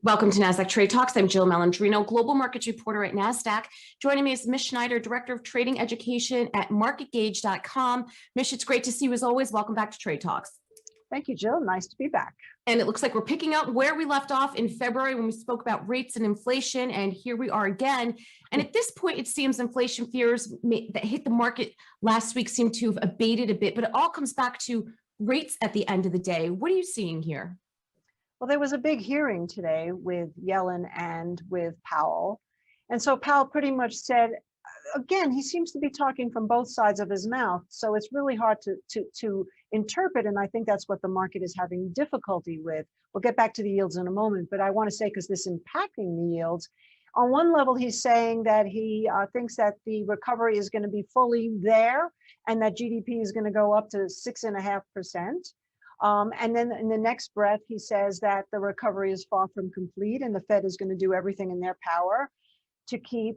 Welcome to Nasdaq Trade Talks. I'm Jill Malandrino, global markets reporter at Nasdaq. Joining me is Ms. Schneider, director of trading education at marketgauge.com. Mish, it's great to see you as always. Welcome back to Trade Talks. Thank you, Jill. Nice to be back. And it looks like we're picking up where we left off in February when we spoke about rates and inflation, and here we are again. And at this point, it seems inflation fears that hit the market last week seem to have abated a bit, but it all comes back to rates at the end of the day. What are you seeing here? Well, there was a big hearing today with Yellen and with Powell. And so Powell pretty much said, again, he seems to be talking from both sides of his mouth. So it's really hard to interpret. And I think that's what the market is having difficulty with. We'll get back to the yields in a moment, but I want to say, because this is impacting the yields. On one level, he's saying that he thinks that the recovery is going to be fully there and that GDP is going to go up to 6.5%. And then in the next breath, he says that the recovery is far from complete and the Fed is going to do everything in their power to keep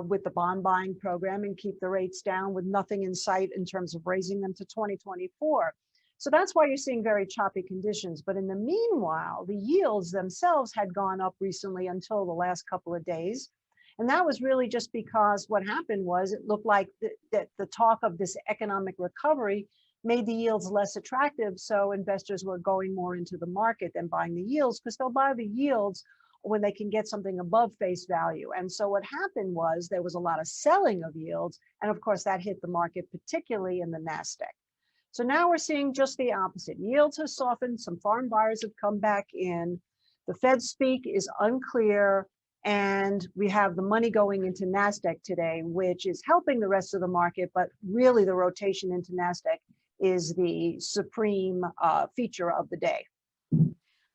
with the bond buying program and keep the rates down, with nothing in sight in terms of raising them to 2024. So that's why you're seeing very choppy conditions. But in the meanwhile, the yields themselves had gone up recently until the last couple of days. And that was really just because what happened was it looked like the talk of this economic recovery made the yields less attractive. So investors were going more into the market than buying the yields, because they'll buy the yields when they can get something above face value. And so what happened was there was a lot of selling of yields. And of course, that hit the market, particularly in the Nasdaq. So now we're seeing just the opposite. Yields have softened. Some foreign buyers have come back in. The Fed speak is unclear. And we have the money going into Nasdaq today, which is helping the rest of the market. But really, the rotation into Nasdaq is the supreme feature of the day.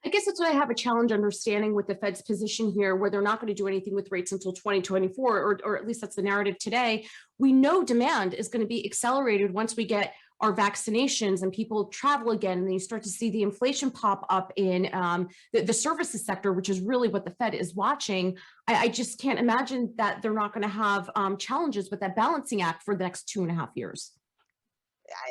I guess that's what I have a challenge understanding with the Fed's position here, where they're not going to do anything with rates until 2024, or at least that's the narrative today. We know demand is going to be accelerated once we get our vaccinations and people travel again, and then you start to see the inflation pop up in the services sector, which is really what the Fed is watching. I just can't imagine that they're not going to have challenges with that balancing act for the next 2.5 years.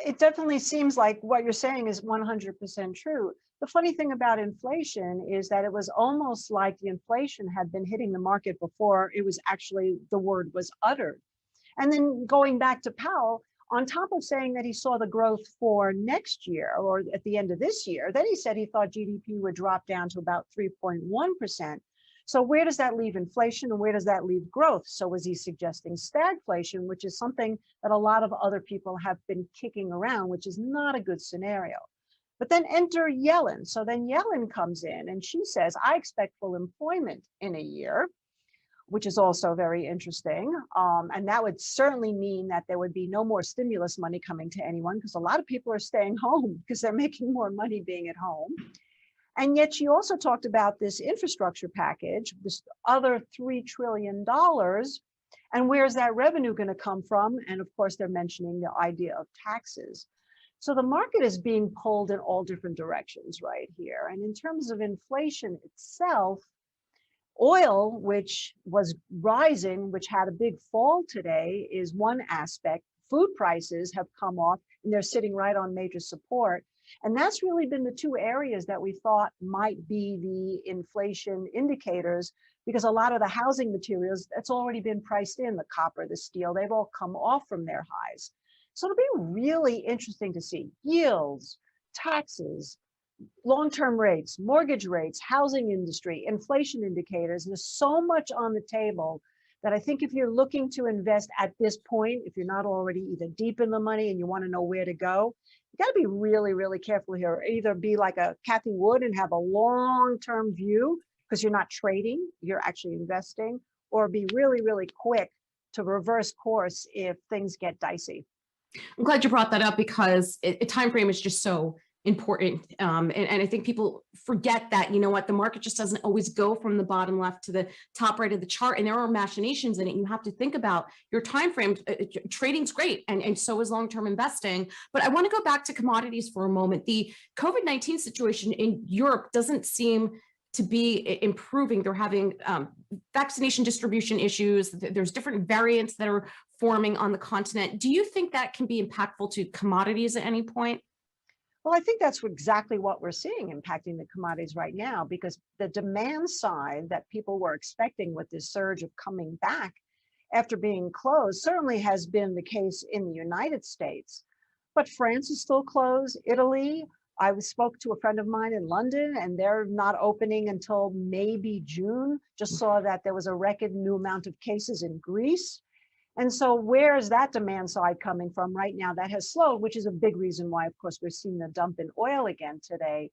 It definitely seems like what you're saying is 100% true. The funny thing about inflation is that it was almost like the inflation had been hitting the market before it was actually, the word was uttered. And then going back to Powell, on top of saying that he saw the growth for next year or at the end of this year, then he said he thought GDP would drop down to about 3.1%. So where does that leave inflation and where does that leave growth? So was he suggesting stagflation, which is something that a lot of other people have been kicking around, which is not a good scenario. But then enter Yellen. So then Yellen comes in and she says, I expect full employment in a year, which is also very interesting. And that would certainly mean that there would be no more stimulus money coming to anyone, because a lot of people are staying home because they're making more money being at home. And yet she also talked about this infrastructure package, this other $3 trillion. And where's that revenue going to come from? And of course, they're mentioning the idea of taxes. So the market is being pulled in all different directions right here. And in terms of inflation itself, oil, which was rising, which had a big fall today, is one aspect. Food prices have come off and they're sitting right on major support. And that's really been the two areas that we thought might be the inflation indicators, because a lot of the housing materials, that's already been priced in, the copper, the steel, they've all come off from their highs. So it'll be really interesting to see yields, taxes, long-term rates, mortgage rates, housing industry, inflation indicators. There's so much on the table that I think if you're looking to invest at this point, if you're not already either deep in the money and you want to know where to go, you got to be really, really careful here. Either be like a Cathie Wood and have a long-term view because you're not trading, you're actually investing, or be really, really quick to reverse course if things get dicey. I'm glad you brought that up, because a time frame is just so important. And I think people forget that, you know what, the market just doesn't always go from the bottom left to the top right of the chart, and there are machinations in it. You have to think about your time frame. Trading's great, and so is long-term investing. But I want to go back to commodities for a moment. The COVID-19 situation in Europe doesn't seem to be improving. They're having vaccination distribution issues. There's different variants that are forming on the continent. Do you think that can be impactful to commodities at any point? Well, I think that's exactly what we're seeing impacting the commodities right now, because the demand side that people were expecting with this surge of coming back after being closed certainly has been the case in the United States. But France is still closed, Italy. Spoke to a friend of mine in London, and they're not opening until maybe June. Just saw that there was a record new amount of cases in Greece. And so where is that demand side coming from right now? That has slowed, which is a big reason why, of course, we're seeing the dump in oil again today.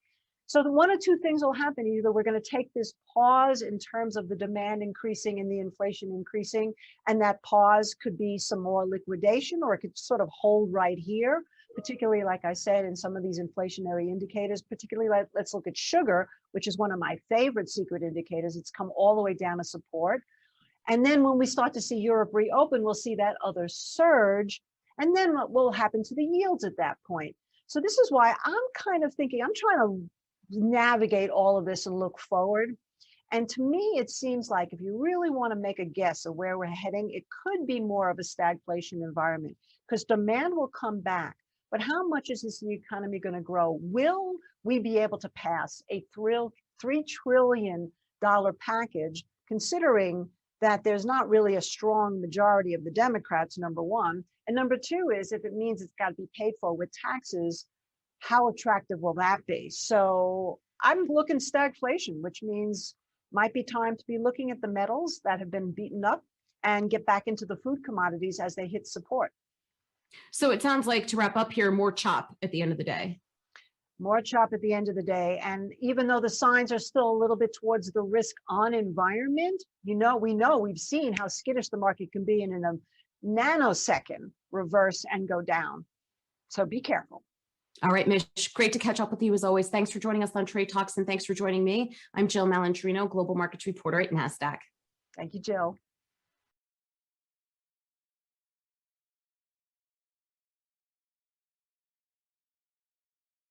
So the one or two things will happen. Either we're going to take this pause in terms of the demand increasing and the inflation increasing, and that pause could be some more liquidation, or it could sort of hold right here, particularly, like I said, in some of these inflationary indicators, particularly let's look at sugar, which is one of my favorite secret indicators. It's come all the way down to support. And then when we start to see Europe reopen, we'll see that other surge. And then what will happen to the yields at that point? So this is why I'm kind of thinking, I'm trying to navigate all of this and look forward. And to me, it seems like if you really want to make a guess of where we're heading, it could be more of a stagflation environment, because demand will come back. But how much is this economy going to grow? Will we be able to pass a $3 trillion package, considering that there's not really a strong majority of the Democrats, number one. And number two is, if it means it's got to be paid for with taxes, how attractive will that be? So I'm looking stagflation, which means might be time to be looking at the metals that have been beaten up and get back into the food commodities as they hit support. So it sounds like, to wrap up here, more chop at the end of the day. More chop at the end of the day. And even though the signs are still a little bit towards the risk on environment, we've seen how skittish the market can be, and in a nanosecond reverse and go down. So be careful. All right, Mish, great to catch up with you as always. Thanks for joining us on Trade Talks, and thanks for joining me. I'm Jill Malandrino, Global Markets Reporter at Nasdaq. Thank you, Jill.